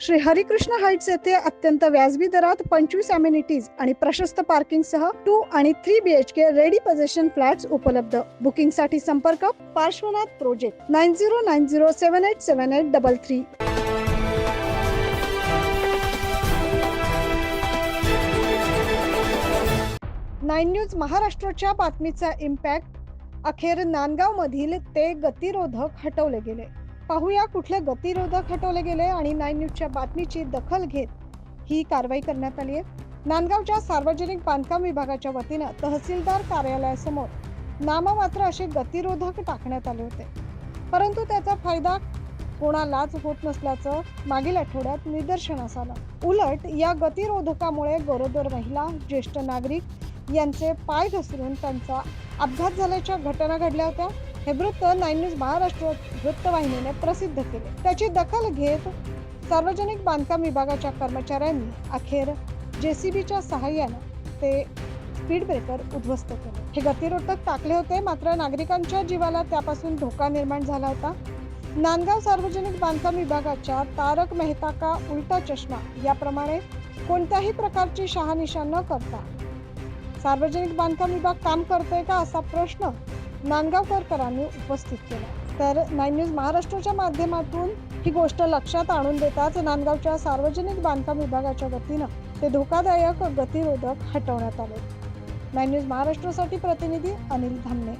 Shri Harikrishna Heights येथे अत्यंत व्याजबी दरात 25 अमेनिटीज आणि प्रशस्त पार्किंगसह 2 आणि 3 BHK रेडी पोझिशन फ्लॅट्स उपलब्ध. बुकिंग साठी संपर्क पार्श्वनाथ प्रोजेक्ट 9090787833. 9 न्यूज महाराष्ट्राच्या बातमीचा इम्पॅक्ट. अखेर नांदगाव मधील ते गतिरोधक हटवले गेले. पाहूया कुठले गतिरोधक हटवले गेले आणि 9 न्यूजच्या बातमीची दखल घेत ही कारवाई करण्यात आली आहे. नांदगावच्या सार्वजनिक बांधकाम विभागाच्या वतीनं तहसीलदार कार्यालयासमोर नाममात्र असे गतिरोधक टाकण्यात आले होते, परंतु त्याचा फायदा कोणालाच होत नसल्याचं मागील आठवड्यात निदर्शनास आलं. उलट या गतिरोधकामुळे गरोदर महिला, ज्येष्ठ नागरिक यांचे पाय घसरून त्यांचा अपघात झाल्याच्या घटना घडल्या होत्या. हे वृत्त 9 न्यूज महाराष्ट्र वृत्तवाहिनीने प्रसिद्ध केले. त्याची दखल घेत सार्वजनिक बांधकाम विभागाच्या कर्मचाऱ्यांनी अखेर JCBच्या सहाय्याने ते स्पीड ब्रेकर उद्ध्वस्त केले. हे गतिरोधक टाकले होते, मात्र नागरिकांच्या जीवाला त्यापासून धोका निर्माण झाला होता. नांदगाव सार्वजनिक बांधकाम विभागाच्या तारक मेहता का उलटा चष्मा याप्रमाणे कोणत्याही प्रकारची शहानिशा न करता सार्वजनिक बांधकाम विभाग काम करतोय का असा प्रश्न नांदगावकरांनी उपस्थित केला. तर 9 न्यूज महाराष्ट्राच्या माध्यमातून ही गोष्ट लक्षात आणून देताच नांदगावच्या सार्वजनिक बांधकाम विभागाच्या वतीनं ते धोकादायक गतिरोधक हटवण्यात आले. 9 न्यूज महाराष्ट्रासाठी प्रतिनिधी अनिल धामणे.